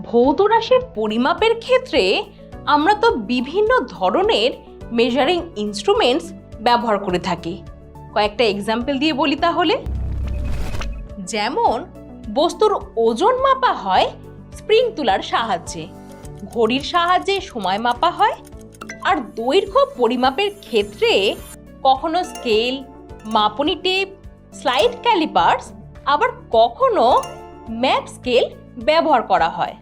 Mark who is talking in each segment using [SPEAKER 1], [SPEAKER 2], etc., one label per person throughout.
[SPEAKER 1] ভৌত রাশির পরিমাপের ক্ষেত্রে আমরা তো বিভিন্ন ধরনের মেজারিং ইনস্ট্রুমেন্টস ব্যবহার করে থাকি। কয়েকটা এক্সাম্পল দিয়ে বলি তাহলে। যেমন বস্তুর ওজন মাপা হয় স্প্রিং তুলার সাহায্যে, ঘড়ির সাহায্যে সময় মাপা হয়, আর দৈর্ঘ্য পরিমাপের ক্ষেত্রে কখনো স্কেল, মাপনী টেপ, স্লাইড ক্যালিপার্স, আবার কখনো ম্যাপ স্কেল ব্যবহার করা হয়।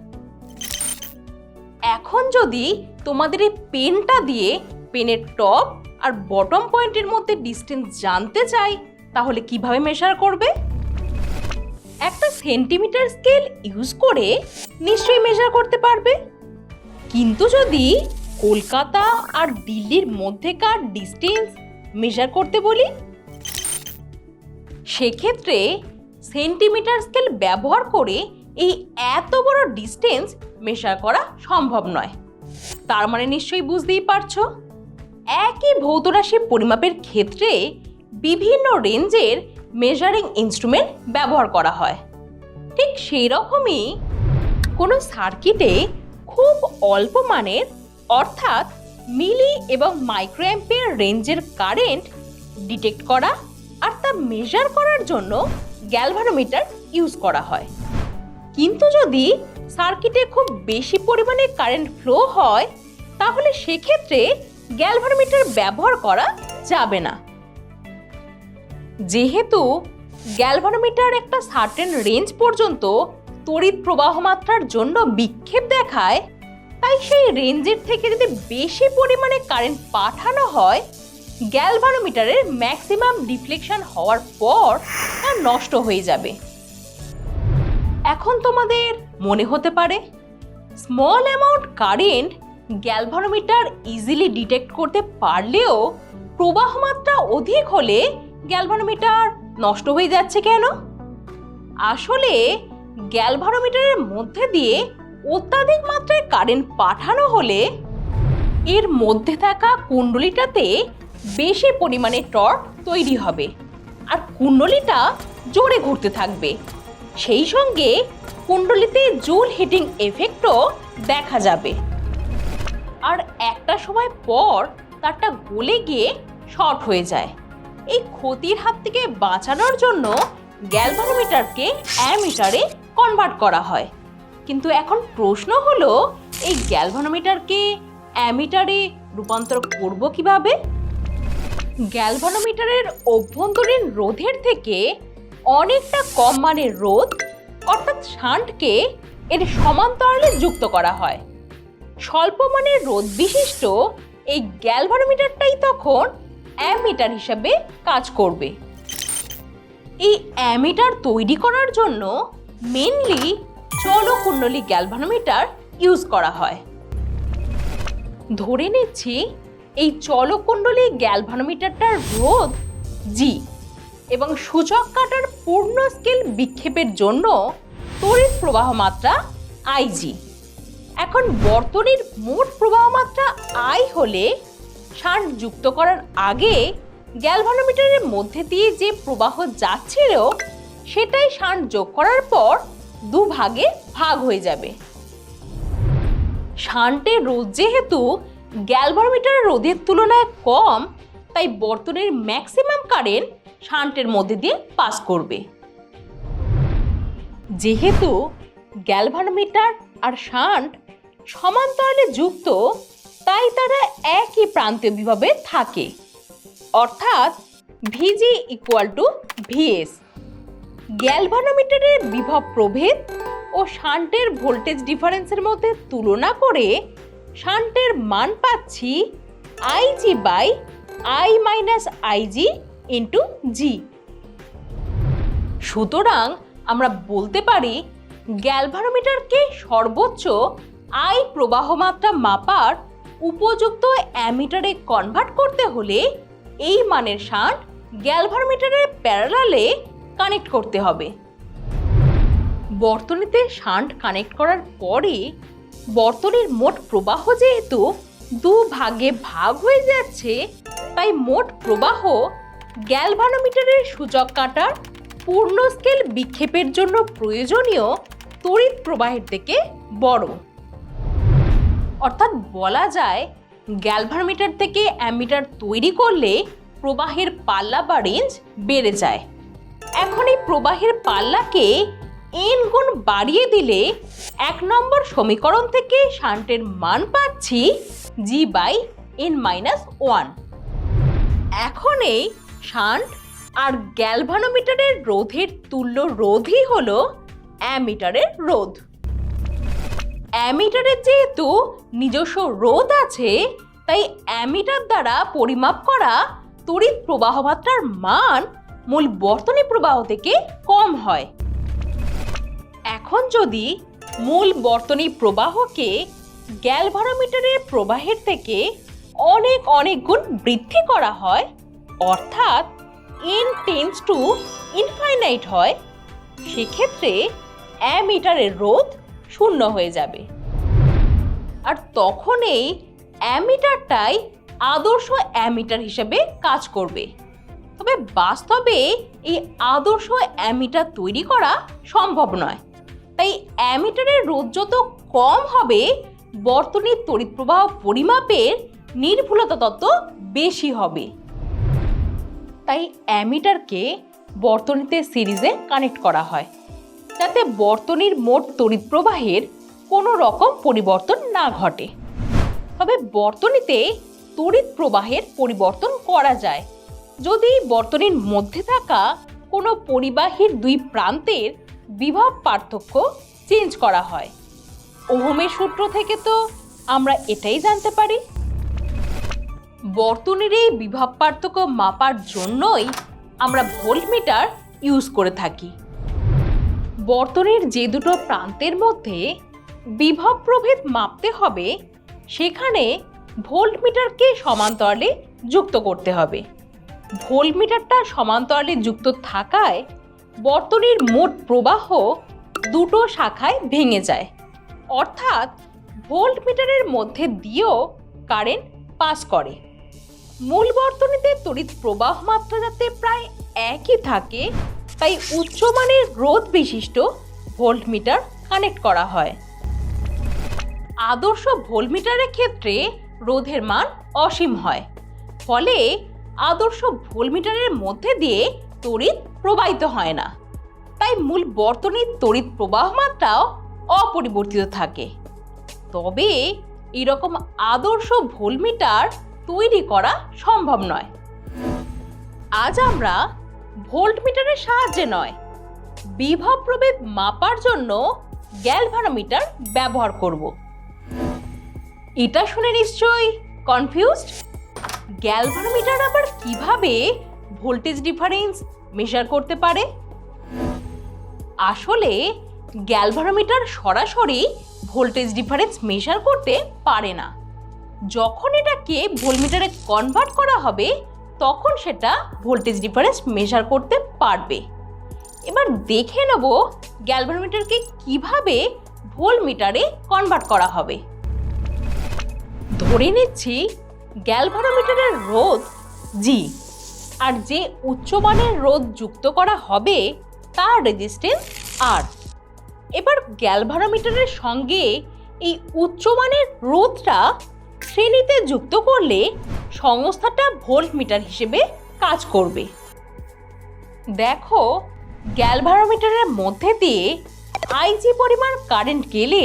[SPEAKER 1] এখন যদি তোমাদের এই পেনটা দিয়ে পেনের টপ আর বটম পয়েন্টের মধ্যে ডিস্টেন্স জানতে চাই, তাহলে কিভাবে মেজার করবে? একটা সেন্টিমিটার স্কেল ইউজ করে নিশ্চয়ই মেজার করতে পারবে। কিন্তু যদি কলকাতা আর দিল্লির মধ্যেকার ডিস্টেন্স মেজার করতে বলি, সেক্ষেত্রে সেন্টিমিটার স্কেল ব্যবহার করে এই এত বড় ডিস্টেন্স মেজার করা সম্ভব নয়। তার মানে নিশ্চয়ই বুঝতেই পারছো, একই ভৌত রাশি পরিমাপের ক্ষেত্রে বিভিন্ন রেঞ্জের মেজারিং ইনস্ট্রুমেন্ট ব্যবহার করা হয়। ঠিক সেই রকমই কোনো সার্কিটে খুব অল্প মানের অর্থাৎ মিলি এবং মাইক্রোঅ্যাম্পিয়ার রেঞ্জের কারেন্ট ডিটেক্ট করা আর তা মেজার করার জন্য গ্যালভানোমিটার ইউজ করা হয়। কিন্তু যদি সার্কিটে খুব বেশি পরিমাণে কারেন্ট ফ্লো হয়, তাহলে সেক্ষেত্রে গ্যালভানোমিটার ব্যবহার করা যাবে না। যেহেতু গ্যালভানোমিটার একটা সার্টেন রেঞ্জ পর্যন্ত তড়িৎ প্রবাহ মাত্রার জন্য বিক্ষেপ দেখায়, তাই সেই রেঞ্জের থেকে যদি বেশি পরিমাণে কারেন্ট পাঠানো হয়, গ্যালভানোমিটারের ম্যাক্সিমাম ডিফ্লেকশন হওয়ার পর তা নষ্ট হয়ে যাবে। এখন তোমাদের মনে হতে পারে, small amount current galvanometer easily detect করতে পারলেও প্রবাহ মাত্রা অধিক হলে গ্যালভানোমিটার নষ্ট হয়ে যাচ্ছে কেন? আসলে গ্যালভানোমিটারের মধ্যে দিয়ে অত্যাধিক মাত্রায় কারেন্ট পাঠানো হলে এর মধ্যে থাকা কুণ্ডলীটাতে বেশি পরিমাণে টর্ক তৈরি হবে আর কুণ্ডলীটা জোরে ঘুরতে থাকবে। সেই সঙ্গে কুণ্ডলীতে জুল হিটিং এফেক্টও দেখা যাবে, আর একটা সময় পর তারটা গলে গিয়ে শর্ট হয়ে যায়। এই ক্ষতির হাত থেকে বাঁচানোর জন্য গ্যালভানোমিটারকে অ্যামিটারে কনভার্ট করা হয়। কিন্তু এখন প্রশ্ন হলো, এই গ্যালভানোমিটারকে অ্যামিটারে রূপান্তর করব কিভাবে? গ্যালভানোমিটারের অভ্যন্তরীণ রোধের থেকে অনেকটা কম মানের রোধ অর্থাৎ শান্টকে এর সমান্তরালে যুক্ত করা হয়। স্বল্প মানের রোধ বিশিষ্ট এই গ্যালভানোমিটারটাই তখন অ্যামিটার হিসাবে কাজ করবে। এই অ্যামিটার তৈরি করার জন্য মেনলি চলকুণ্ডলী গ্যালভানোমিটার ইউজ করা হয়। ধরে নিচ্ছি এই চলকুণ্ডলী গ্যালভানোমিটারটার রোধ জি এবং সূচক কাটার পূর্ণ স্কেল বিক্ষেপের জন্য তড়িৎ প্রবাহ মাত্রা আইজি। এখন বর্তনীর মোট প্রবাহ মাত্রা আই হলে শান্ট যুক্ত করার আগে গ্যালভানোমিটারের মধ্যে দিয়ে যে প্রবাহ যাচ্ছিল সেটাই শান্ট যোগ করার পর দুভাগে ভাগ হয়ে যাবে। শান্টের রোধ যেহেতু গ্যালভানোমিটারের রোধের তুলনায় কম, তাই বর্তনীর ম্যাক্সিমাম কারেন্ট শান্টের মধ্যে দিয়ে পাস করবে। যেহেতু গ্যালভানোমিটার আর শান্ট সমান্তরালে যুক্ত, তাই তারা একই প্রান্তীয় বিভবে থাকে, অর্থাৎ ভিজি ইকুয়াল টু ভিএস। গ্যালভানোমিটারের বিভব প্রভেদ ও শান্টের ভোল্টেজ ডিফারেন্সের মধ্যে তুলনা করে শান্টের মান পাচ্ছি I G by I minus I G into G. সুতরাং আমরা বলতে পারি গ্যালভানোমিটারকে সর্বোচ্চ আই প্রবাহ মাত্রা মাপার উপযুক্ত অ্যামিটারে কনভার্ট করতে হলে এই মানের শান্ট গ্যালভানোমিটারের প্যারালালে কানেক্ট করতে হবে। বর্তনীতে শান্ট কানেক্ট করার পরে বর্তনীর মোট প্রবাহ যেহেতু দুভাগে ভাগ হয়ে যাচ্ছে, তাই মোট প্রবাহ গ্যালভানোমিটারের সূচক কাটার পূর্ণ স্কেল বিক্ষেপের জন্য প্রয়োজনীয় তড়িৎ প্রবাহের থেকে বড়। অর্থাৎ বলা যায় গ্যালভানোমিটার থেকে অ্যামিটার তৈরি করলে প্রবাহের পাল্লা বা রেঞ্জ বেড়ে যায়। এখন এই প্রবাহের পাল্লাকে n গুণ বাড়িয়ে দিলে 1 নম্বর সমীকরণ থেকে শান্টের মান পাচ্ছি G/n-1। এখন এই শান্ট আর গ্যালভানোমিটারের রোধের তুল্য রোধই হলো অ্যামিটারের রোধ। অ্যামিটারের যেহেতু নিজস্ব রোধ আছে, তাই অ্যামিটার দ্বারা পরিমাপ করা তড়িৎ প্রবাহ মাত্রার মান মূল বর্তনী প্রবাহ থেকে কম হয়। এখন যদি মূল বর্তনী প্রবাহকে গ্যালভানোমিটারের প্রবাহের থেকে অনেক অনেক গুণ বৃদ্ধি করা হয়, অর্থাৎ n টেন্ডস টু ইনফাইনাইট হয়, সেক্ষেত্রে অ্যামিটারের রোধ শূন্য হয়ে যাবে। আর তখন এই অ্যামিটারটাই আদর্শ অ্যামিটার হিসেবে কাজ করবে। তবে বাস্তবে এই আদর্শ অ্যামিটার তৈরি করা সম্ভব নয়। তাই অ্যামিটারের রোধ যত কম হবে, বর্তনীর তড়িৎ প্রবাহ পরিমাপের নির্ভুলতা তত বেশি হবে। তাই অ্যামিটারকে বর্তনীতে সিরিজে কানেক্ট করা হয়, যাতে বর্তনীর মোট তড়িৎ প্রবাহের কোনো রকম পরিবর্তন না ঘটে। তবে বর্তনীতে তড়িৎ প্রবাহের পরিবর্তন করা যায় যদি বর্তনীর মধ্যে থাকা কোনো পরিবাহীর দুই প্রান্তের বিভব পার্থক্য চেঞ্জ করা হয়। ওহমের সূত্র থেকে তো আমরা এটাই জানতে পারি। বর্তনীর এই বিভব পার্থক্য মাপার জন্যই আমরা ভোল্টমিটার ইউজ করে থাকি। বর্তনীর যে দুটো প্রান্তের মধ্যে বিভব প্রভেদ মাপতে হবে, সেখানে ভোল্টমিটারকে সমান্তরালে যুক্ত করতে হবে। ভোল্টমিটারটা সমান্তরালে যুক্ত থাকায় বর্তনীর মোট প্রবাহ দুটো শাখায় ভেঙে যায়, অর্থাৎ ভোল্টমিটারের মধ্যে দিয়েও কারেন্ট পাস করে। মূল বর্তনীতে তড়িৎ প্রবাহ মাত্রা যাতে প্রায় একই থাকে, তাই উচ্চমানের রোধ বিশিষ্ট ভোল্টমিটার কানেক্ট করা হয়। আদর্শ ভোল্টমিটারের ক্ষেত্রে রোধের মান অসীম হয়, ফলে আদর্শ ভোল্টমিটারের মধ্যে দিয়ে তড়িৎ প্রবাহিত হয় না। তাই মূল বর্তনীর তড়িৎ প্রবাহ মাত্রাও অপরিবর্তিত থাকে। তবে এরকম আদর্শ ভোল্টমিটার তৈরি করা সম্ভব নয়। আজ আমরা ভোল্টমিটারের সাহায্যে নয়, বিভব প্রভেদ মাপার জন্য গ্যালভানোমিটার ব্যবহার করব। এটা শুনে নিশ্চয়ই কনফিউজড। গ্যালভানোমিটার আবার কিভাবে ভোল্টেজ ডিফারেন্স মেজার করতে পারে? আসলে গ্যালভানোমিটার সরাসরি ভোল্টেজ ডিফারেন্স মেজার করতে পারে না। যখন এটাকে ভোল্টমিটারে কনভার্ট করা হবে, তখন সেটা ভোল্টেজ ডিফারেন্স মেজার করতে পারবে। এবার দেখে নেব গ্যালভানোমিটারকে কিভাবে ভোল্টমিটারে কনভার্ট করা হবে। ধরে নিচ্ছি গ্যালভানোমিটারের রোধ G, আর যে উচ্চমানের রোধ যুক্ত করা হবে তার রেজিস্ট্যান্স R। এবার গ্যালভানোমিটারের সঙ্গে এই উচ্চমানের রোধটা শ্রেণীতে যুক্ত করলে সংস্থাটা ভোল্টমিটার হিসেবে কাজ করবে। দেখো, গ্যালভানোমিটারের মধ্যে দিয়ে IG পরিমাণ কারেন্ট গেলে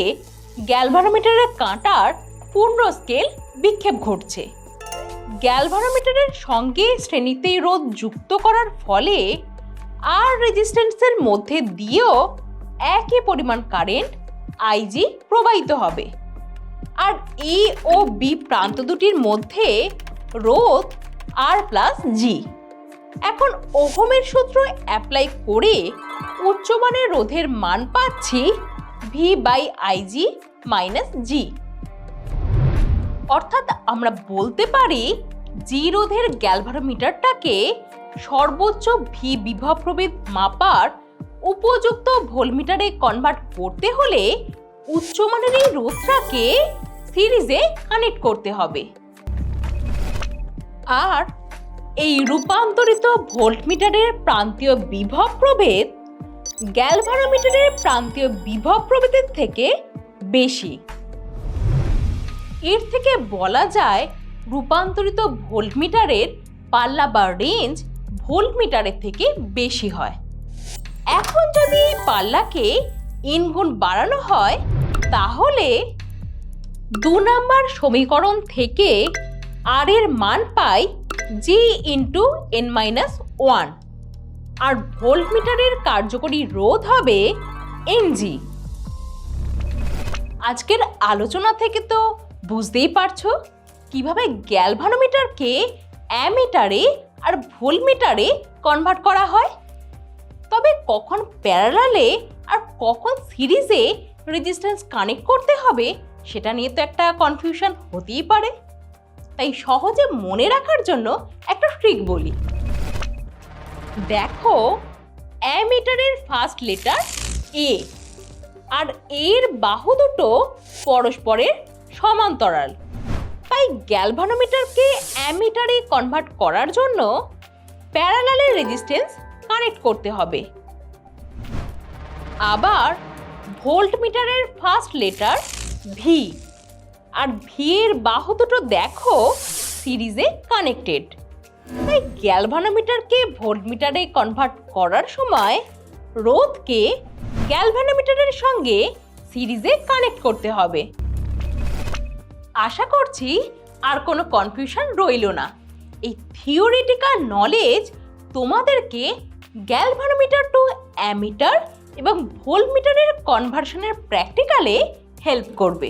[SPEAKER 1] গ্যালভানোমিটারের কাঁটার পূর্ণ স্কেল বিক্ষেপ ঘটছে। গ্যালভানোমিটারের সঙ্গে শ্রেণীতে রোধ যুক্ত করার ফলে আর রেজিস্ট্যান্সের মধ্যে দিয়েও একই পরিমাণ কারেন্ট IG প্রবাহিত হবে। আর A ও B প্রান্ত দুটির মধ্যে রোধ R+G। এখন ওহমের সূত্র অ্যাপ্লাই করে উচ্চমানের রোধের মান পাচ্ছি V/IG - G। অর্থাৎ আমরা বলতে পারি G রোধের গ্যালভানোমিটারটাকে সর্বোচ্চ V বিভব প্রভেদ মাপার উপযুক্ত ভোল্টমিটারে কনভার্ট করতে হলে উচ্চমানের এই রোধটাকে সিরিজে কানেক্ট করতে হবে। আর এই রূপান্তরিত ভোল্টমিটারের প্রান্তীয় বিভব প্রভেদ গ্যালভানোমিটারের প্রান্তীয় বিভব প্রভেদের থেকে বেশি। এর থেকে বলা যায় রূপান্তরিত ভোল্টমিটারের পাল্লা বা রেঞ্জ ভোল্টমিটারের থেকে বেশি হয়। এখন যদি পাল্লাকে n গুণ বাড়ানো হয় তাহলে 2 নম্বর সমীকরণ থেকে R এর মান পাই G ইন্টু n-1 আর ভোল্টমিটারের কার্যকরী রোধ হবে NG। আজকের আলোচনা থেকে তো বুঝতেই পারছো কিভাবে গ্যালভানোমিটারকে অ্যামিটারে আর ভোল্টমিটারে কনভার্ট করা হয়। তবে কখন প্যারালালে আর কখন সিরিজে রেজিস্ট্যান্স কানেক্ট করতে হবে সেটা নিয়ে তো একটা কনফিউশন হতেই পারে। তাই সহজে মনে রাখার জন্য একটা ট্রিক বলি। দেখো, অ্যামিটারের ফার্স্ট লেটার এ আর এর বাহু দুটো পরস্পরের সমান্তরাল। তাই গ্যালভানোমিটারকে অ্যামিটারে কনভার্ট করার জন্য প্যারালালে রেজিস্ট্যান্স কানেক্ট করতে হবে। আবার ভোল্টমিটারের ফার্স্ট লেটার ভি আর ভি এর বাহু দুটো দেখো সিরিজে কানেক্টেড। তাই গ্যালভানোমিটারকে ভোল্টমিটারে কনভার্ট করার সময় রোধকে গ্যালভানোমিটারের সঙ্গে সিরিজে কানেক্ট করতে হবে। আশা করছি আর কোনো কনফিউশন রইল না। এই থিওরিটিক্যাল নলেজ তোমাদেরকে গ্যালভানোমিটার টু অ্যামিটার এবং ভোল্টমিটারের কনভার্সনের প্র্যাকটিক্যালে হেল্প করবে।